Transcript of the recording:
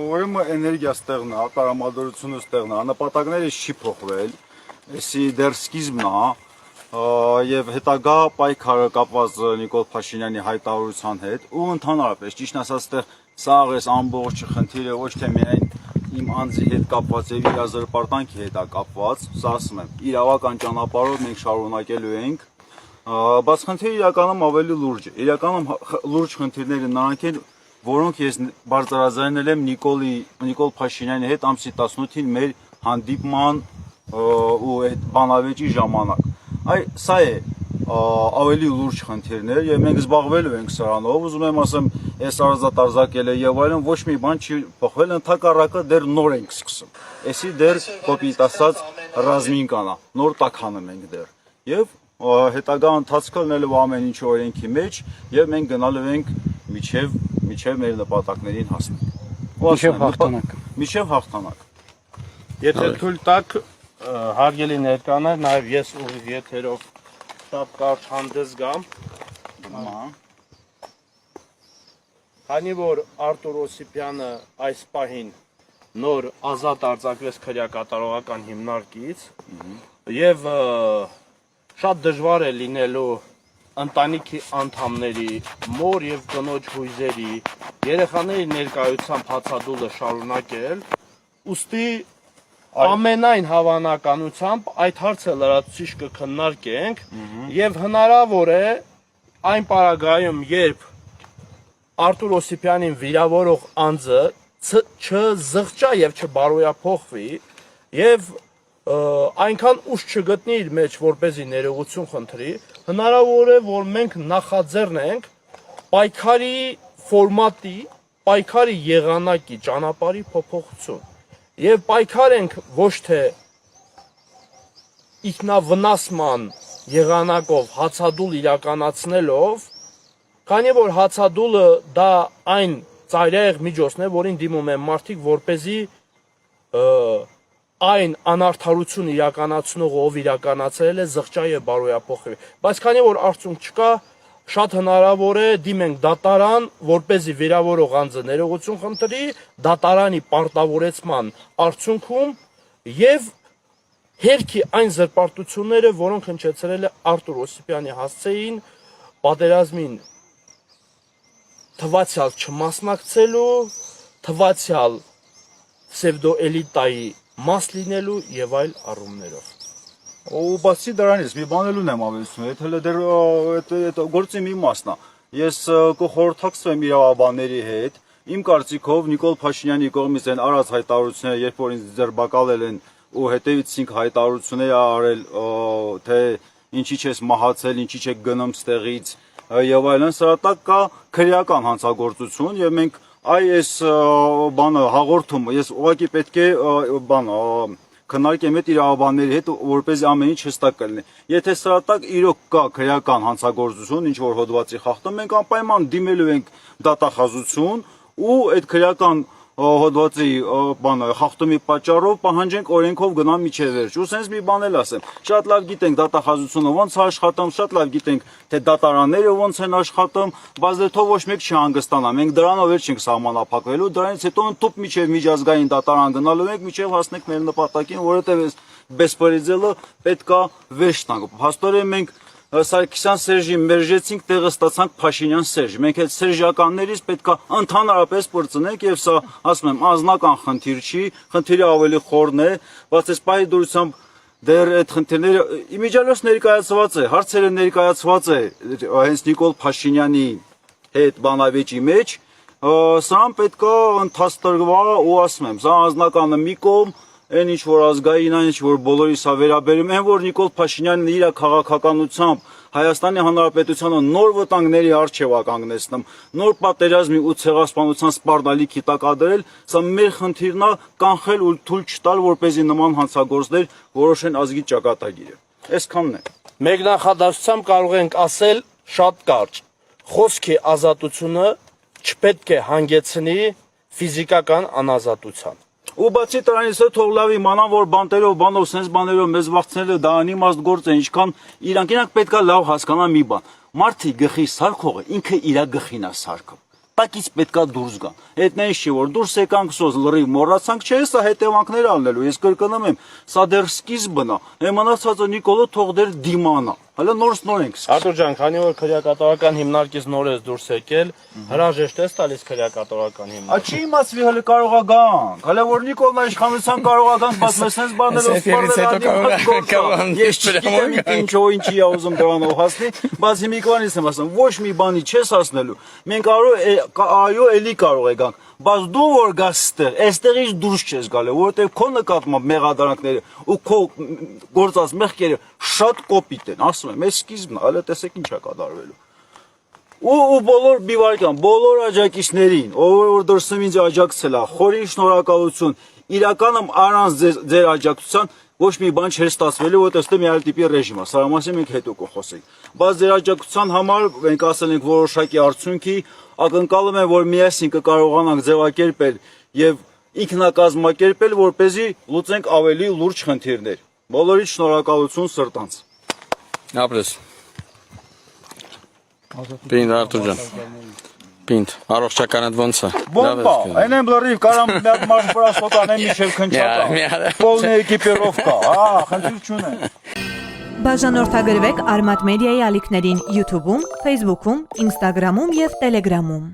ուրեմն էներգիա ստեղն է, տրամադրությունը ստեղն է, նպատակները չի փոխվել, էսի դեռ սկիզբն է, եւ հետագա պայքարը կապված Նիկոլ Փաշինյանի հայտարարության հետ ու ընդհանրապես ճիշտ ասած այդտեղ սա այս ամբողջ խնդիրը ոչ թե միայն իմ անձի հետ կապված եւ իր զրպարտանքի հետ է կապված, սա ասում եմ, իրավական ճանապարհով մենք շարունակելու ենք, բայց խնդիրը իրականում ավելի լուրջ է։ Իրականում լուրջ խնդիրները նրանք են, որոնք ես բարձրաձայնել եմ Նիկոլ Փաշինյանի հետ ամսի 18-ին մեր հանդիպման ու այդ բանավեճի ժամանակ։ Սա է ավելի լուրջ խնդիրներ եւ մենք զբաղվելու ենք սրանով, ուզում եմ ասեմ, այս արզատարզակել է եւ այլն ոչ մի բան չի փոխվել, ընդհակառակը դեռ նոր ենք սկսում։ Էսի դեռ կոպիտ ասած ռազմին կանա, նոր տականում ենք դեռ։ Եվ հետագա ընթացքը լինելու ամեն ինչ օրենքի մեջ եւ մենք գնալու ենք միջև մեր նպատակներին հասնենք։ Միջև հաղթանակ։ Եթե թույլ տաք հարգելի ներկաներ, նաեւ ես ուղիղ եթերով շատ կարճ հանդես գամ։ Քանի որ Արտուր Օսիպյանը այս պահին նոր ազատ արձակվեց քրեակատարողական հիմնարկից եւ շատ դժվար է լինելու ընտանիքի անդամների, մոր եւ կնոջ հույզերի, երեխաների ներկայությամբ հացադուլը շարունակել, ուստի ամենայն հավանականությամբ այդ հարցը լրացուցիչ կքննարկենք եւ հնարավոր է այն պարագայում, երբ Արտուր Օսիպյանին վիրավորող անձը չզղջա եւ չբարոյափոխվի եւ այնքան ուժ չգտնի իր մեջ, որպեսզի ներողություն խնդրի, հնարավոր է, որ մենք նախաձեռնենք պայքարի ֆորմատի, պայքարի եղանակի ճանապարհի փոփոխություն եւ պայքարենք ոչ թե ինքնավնասման եղանակով հացադուլ իրականացնելով, քանի որ հացադուլը դա այն ծայրահեղ միջոցն է, որին դիմում են մարդիկ, որպեսզի այն անարդարություն իրականացնողը, ով իրականացրել է, զղջա եւ բարոյափոխվի։ Բայց քանի որ արդյունք չկա, շատ հնարավոր է դիմենք դատարան, որպեսզի վիրավորող անձը ներողություն խնդրի, դատարանի պարտավորեցման արդյունքում եւ հերքի այն զրպարտությունները, որոնք հնչեցրել է Արտուր Օսիպյանի հասցեին, պատերազմին թվացյալ չմասնակցելու, թվացյալ պսևդոէլիտայի մաս լինելու եւ այլ առումներով։ Ու բացի դրանից մի բան էլ ունեմ ավելացնում, եթե դեռ այդ գործի մի մասն է։ Ես կխորհրդակցվեմ իրավաբանների հետ, իմ կարծիքով Նիկոլ Փաշինյանի կողմից այն արած հայտարարությունները, երբ որ ինձ ձերբակալել են ու հետևից հայտարարություններ արել, թե ինչի չես մահացել, ինչի չեք գնում ստեղից եւ այլն, սրա տակ կա քրեական հանցագործություն եւ մենք այս բանը հաղորդում, ես ուղղակի պետք է քննարկեմ այդ իրավաբանների հետ, որպեսզի ամեն ինչ հստակ կլինի։ Եթե սրա տակ իրոք կա քրեական հանցագործություն, ինչ որ հոդվածի խախտում, մենք անպայման դիմելու ենք դատախազություն ու այդ քրեական հոդվածի խախտումի պատճառով պահանջենք օրենքով գնալ միջև վերջ։ Ու սենց մի բան էլ ասեմ, շատ լավ գիտենք դատախազությունը ոնց է աշխատում, շատ լավ գիտենք թե դատարանները ոնց են աշխատում, բայց դե թող ոչ մեկ չհանգստանա, մենք դրանով էլ չենք սահմանափակվելու, դրանից հետո ընդཐུպ միջև միջազգային դատարան գնալու ենք, միջև հասնենք մեր նպատակին, որովհետև այս բեսպրեդելը պետքա վերջ տանք։ Փաստորեն մենք Սարգսյան Սերժի մերժեցինք, տեղը ստացանք Փաշինյան Սերժ։ Մենք այդ սերժականներից պետքա ընդհանրապես պրծնենք եւ սա, ասում եմ, անձնական խնդիր չի, խնդիրը ավելի խորն է, բայց այս պահի դուրսությամբ դեռ այդ խնդիրները իմիջիալոց ներկայացված է, հարցերը ներկայացված է հենց Նիկոլ Փաշինյանի հետ բանավեճի մեջ, սրան պետքա ընթացտրվա ու ասում եմ, սա անձնականը մի կողմ, այն ինչ որ ազգային, այն ինչ որ բոլորիս է վերաբերում, այն որ Նիկոլ Փաշինյանն իր քաղաքականությամբ Հայաստանի Հանրապետությանը նոր վտանգների առջև է կանգնեցնում, նոր պատերազմի ու ցեղասպանության սպառնալիքի տակ ադրել, սա մեր խնդիրն է կանխել ու թույլ չտալ, որպեսզի նման հանցագործներ որոշեն ազգի ճակատագիրը։ Այսքանն է։ Մեկնախադասությամբ կարող ենք ասել շատ կարճ. խոսքի ազատությունը չպետք է հանգեցնի ֆիզիկական անազատության։ Ու բացի դրանից թող լավ իմանան, որ բանտերով, սենց բաներով մեզ վախցնելը դա անիմաստ գործ է, ինչքան իրանք պետքա լավ հասկանան մի բան։ Մարդի գլխի սարքողը ինքը իր գլխին է սարքում։ տակից պետքա դուրս գան։ Այդ նույնիսկ չի որ դուրս եկանք սոզ լրիվ մոռացանք, չէ, սա հետևանքներ ալնելու։ Ես կրկնում եմ, սա դեռ սկիզբն է։ Մնացածը Նիկոլը թող դեռ դիմանա։ Հələ նոր ենք սկսում։ Արտուր ջան, քանի որ քրեակատարական հիմնարկից նոր ես դուրս եկել, հրաժեշտ ես տալիս քրեակատարական հիմնարկ։ Չի իմացվի հələ կարող է գանք։ Հələ որ Նիկոլն իշխանության կարող է գանք, բայց մեզ sense բաներով ես չգիտեմ ինչի է ուզում դրանով հասնի, բայց հիմիկվանից եմ ասում, ոչ մի բանի չես հասնելու։ Մենք այո, էլի կարող է գանք, բայց դու որ գաս այստեղից դուրս չես գալու, որովհետև քո նկատմամբ մեղադրանքները ու քո գործած մեղքերը շատ կոպիտ են, ասում եմ, այս սկիզբն է, հələ տեսեք ինչ է կատարվելու։ Ու բոլոր բիվարքան, բոլոր աջակիցներին, ով որ դրսում ինձ աջակցել է, խորին շնորհակալություն, իրականում առանց ձեր աջակցության ոչ մի բան չէր ստացվելու, որտեղ ստե մի այլ տիպի ռեժիմ է, սա մասին մենք հետո կխոսենք։ Բայց ձեր աջակցության համար մենք ասել ենք որոշակի արդյունքի, ակնկալում եմ, որ միասին կկարողանանք ձևակերպել եւ ինքնակազմակերպել, որպեսզի լուծենք ավելի լուրջ խնդիրներ։ Բոլորիդ շնորհակալություն սրտանց։ Ապրես։ Պինդ Արտուր ջան։ Պինդ, առողջականդ ոնց է։ Բոմբա, այնեմ լրիվ կարամ մի հատ մարդ պրասոտան եմ իջև քնչակա։ Պոլնի էկիպիրովկա, խնդիր չունեն։ Բաժանորդագրվեք Արմատ մեդիայի ալիքներին YouTube-ում, Facebook-ում, Instagram-ում եւ Telegram-ում։